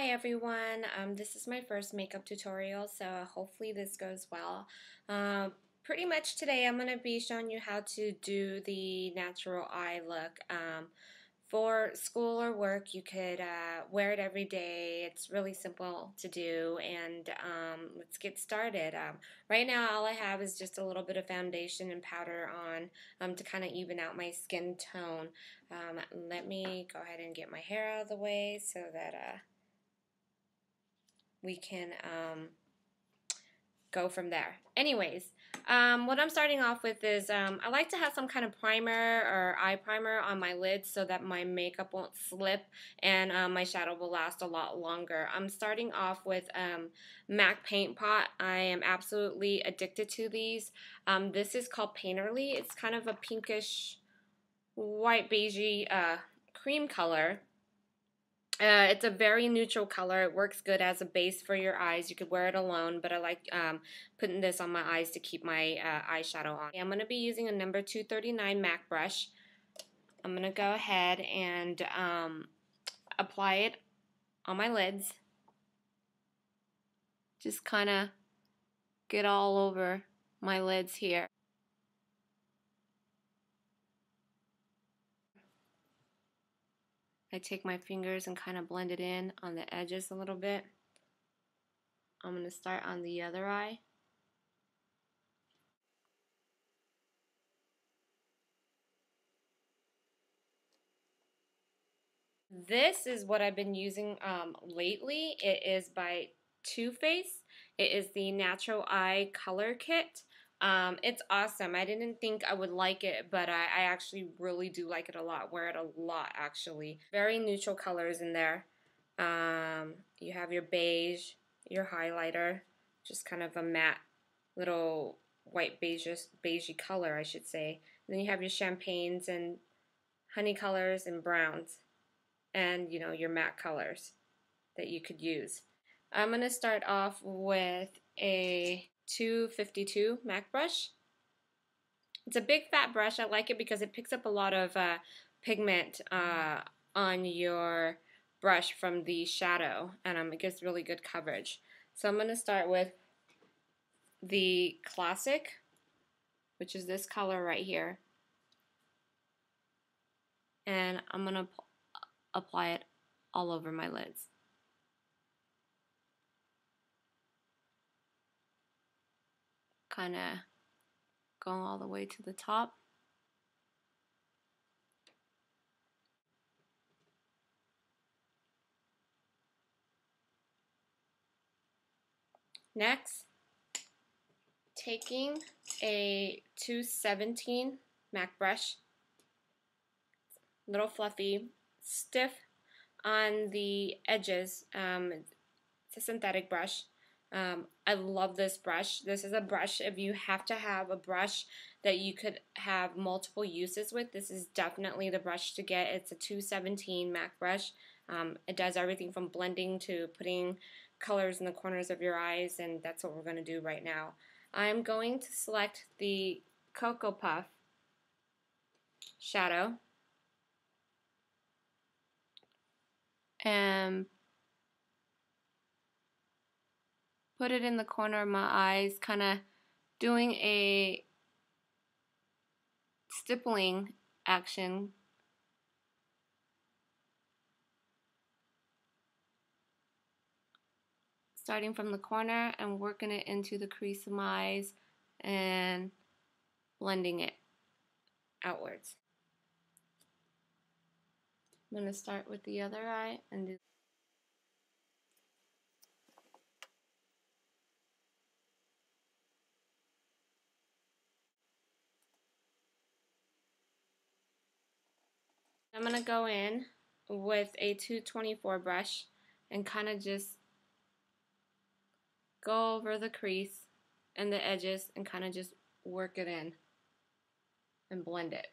Hi everyone, this is my first makeup tutorial, so hopefully this goes well. Pretty much today I'm going to be showing you how to do the natural eye look. For school or work, you could wear it every day. It's really simple to do, and let's get started. Right now all I have is just a little bit of foundation and powder on to kind of even out my skin tone. Let me go ahead and get my hair out of the way so that we can go from there. Anyways, what I'm starting off with is I like to have some kind of primer or eye primer on my lids so that my makeup won't slip and my shadow will last a lot longer. I'm starting off with MAC Paint Pot. I am absolutely addicted to these. This is called Painterly. It's kind of a pinkish, white, beigey cream color. It's a very neutral color. It works good as a base for your eyes. You could wear it alone, but I like putting this on my eyes to keep my eyeshadow on. I'm going to be using a number 239 MAC brush. I'm going to go ahead and apply it on my lids. Just kind of get all over my lids here. I take my fingers and kind of blend it in on the edges a little bit. I'm going to start on the other eye. This is what I've been using lately. It is by Too Faced. It is the Natural Eye Color Kit. It's awesome. I didn't think I would like it, but I actually really do like it a lot. Wear it a lot, actually. Very neutral colors in there. You have your beige, your highlighter, just kind of a matte little white beigey color, I should say. And then you have your champagnes and honey colors and browns. And your matte colors that you could use. I'm going to start off with a 252 MAC brush. It's a big fat brush. I like it because it picks up a lot of pigment on your brush from the shadow, and it gives really good coverage. So I'm going to start with the Classic, which is this color right here, and I'm going to apply it all over my lids. Kind of going all the way to the top. Next, taking a 217 MAC brush, little fluffy, stiff on the edges. It's a synthetic brush. I love this brush. This is a brush, if you have to have a brush that you could have multiple uses with, this is definitely the brush to get. It's a 217 MAC brush. It does everything from blending to putting colors in the corners of your eyes, and that's what we're going to do right now. I'm going to select the Cocoa Puff shadow and put it in the corner of my eyes, kind of doing a stippling action. Starting from the corner and working it into the crease of my eyes and blending it outwards. I'm going to start with the other eye and do. I'm going to go in with a 224 brush and kind of just go over the crease and the edges and kind of just work it in and blend it.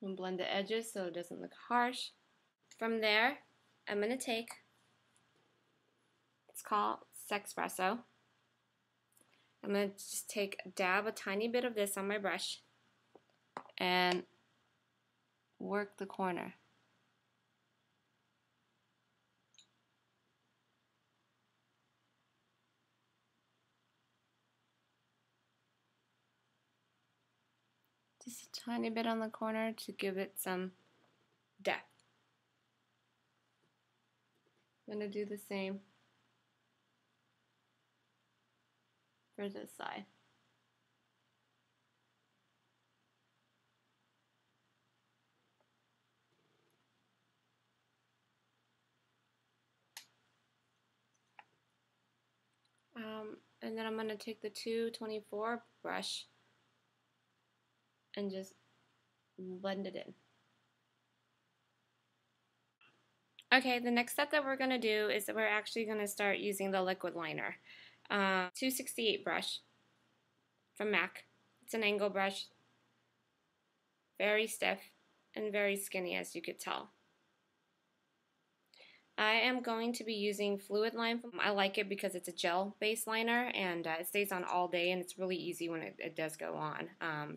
And blend the edges so it doesn't look harsh. From there, I'm going to take, it's called Sexpresso. I'm going to just dab a tiny bit of this on my brush and work the corner. tiny bit on the corner to give it some depth. I'm going to do the same for this side. And then I'm going to take the 224 brush and just blend it in. Okay, the next step that we're going to do is that we're actually going to start using the liquid liner. 268 brush from MAC. It's an angle brush, very stiff and very skinny, as you could tell. I am going to be using Fluidline. I like it because it's a gel-based liner and it stays on all day, and it's really easy when it does go on.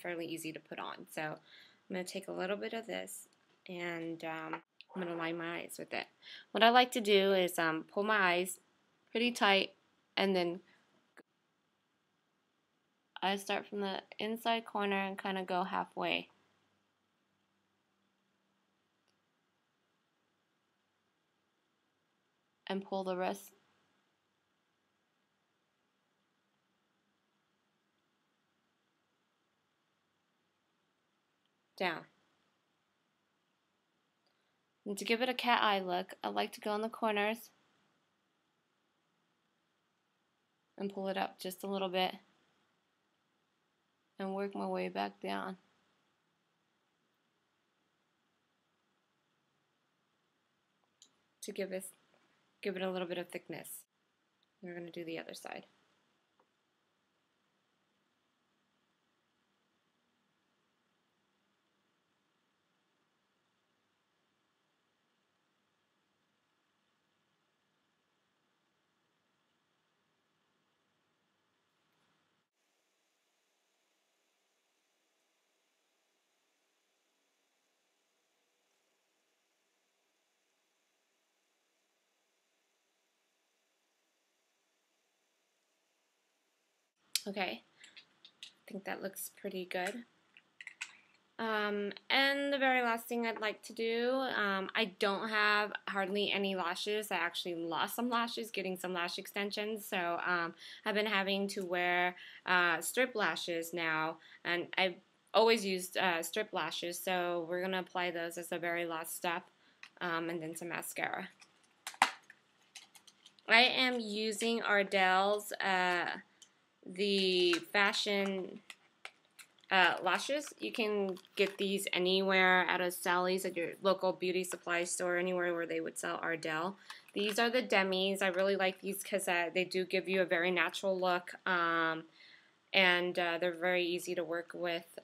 Fairly easy to put on. So I'm going to take a little bit of this and I'm going to line my eyes with it. What I like to do is pull my eyes pretty tight, and then I start from the inside corner and kind of go halfway. And pull the rest down. And to give it a cat eye look, I like to go in the corners and pull it up just a little bit and work my way back down. To give it a little bit of thickness. We're going to do the other side. Okay, I think that looks pretty good. And the very last thing I'd like to do, I don't have hardly any lashes. I actually lost some lashes getting some lash extensions, so I've been having to wear strip lashes now, and I've always used strip lashes, so we're going to apply those as the very last step, and then some mascara. I am using Ardell's the Fashion lashes. You can get these anywhere at a Sally's, at your local beauty supply store, anywhere where they would sell Ardell. These are the demis. I really like these because they do give you a very natural look, and they're very easy to work with.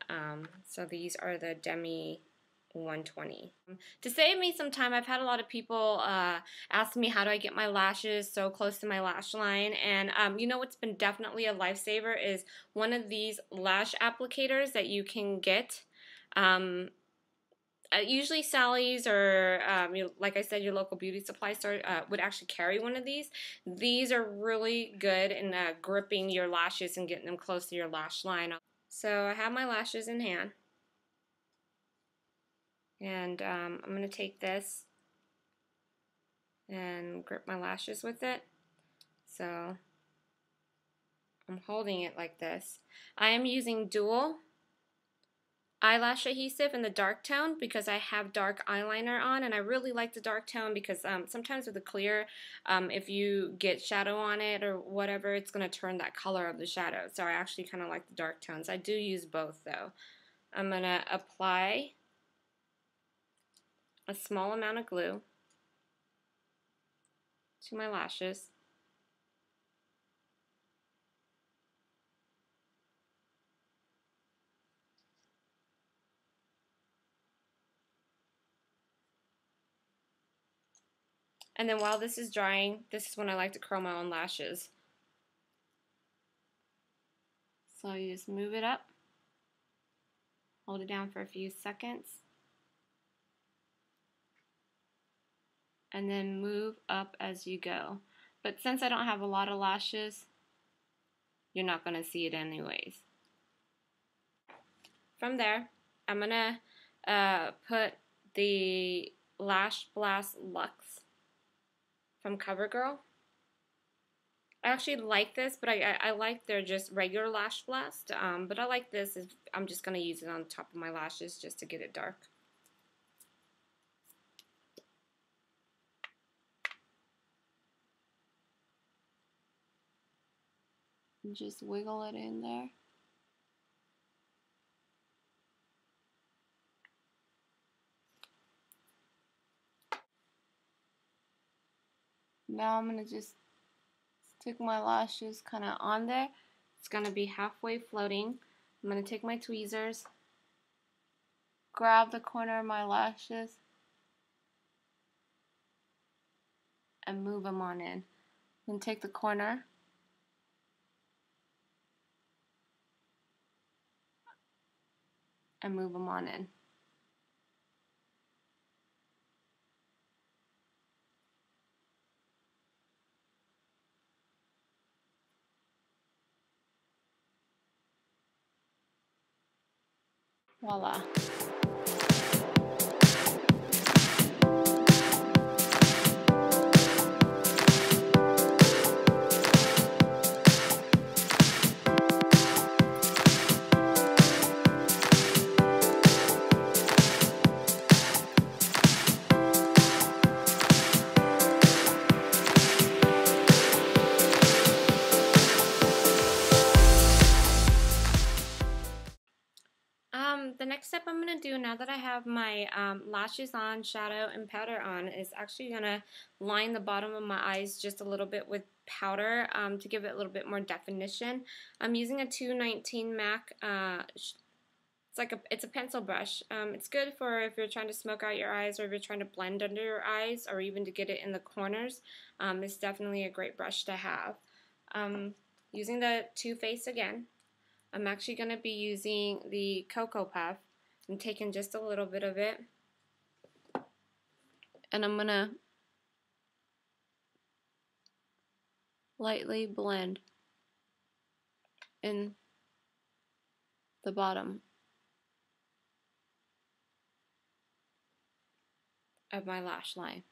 So these are the Demi 120. To save me some time, I've had a lot of people ask me how do I get my lashes so close to my lash line, and you know what's been definitely a lifesaver is one of these lash applicators that you can get. Usually Sally's or, like I said, your local beauty supply store would actually carry one of these. These are really good in gripping your lashes and getting them close to your lash line. So I have my lashes in hand. And I'm going to take this and grip my lashes with it. So I'm holding it like this. I am using dual eyelash adhesive in the dark tone because I have dark eyeliner on, and I really like the dark tone because sometimes with the clear, if you get shadow on it or whatever, it's going to turn that color of the shadow. So I actually kind of like the dark tones. I do use both though. I'm going to apply a small amount of glue to my lashes. And then while this is drying, this is when I like to curl my own lashes. So you just move it up, hold it down for a few seconds, and then move up as you go. But since I don't have a lot of lashes, you're not going to see it anyways. From there, I'm gonna put the Lash Blast Luxe from CoverGirl. I actually like this, but I like their just regular Lash Blast. But I like this. I'm just gonna use it on top of my lashes just to get it dark. And just wiggle it in there. Now I'm gonna just stick my lashes kind of on there. It's gonna be halfway floating. I'm gonna take my tweezers, grab the corner of my lashes, and move them on in. Then take the corner and move them on in. Voila. The next step I'm going to do now that I have my lashes on, shadow, and powder on is actually going to line the bottom of my eyes just a little bit with powder to give it a little bit more definition. I'm using a 219 MAC. It's a pencil brush. It's good for if you're trying to smoke out your eyes or if you're trying to blend under your eyes or even to get it in the corners. It's definitely a great brush to have. Using the Too Faced again. I'm actually going to be using the Cocoa Puff. I'm taking just a little bit of it, and I'm going to lightly blend in the bottom of my lash line.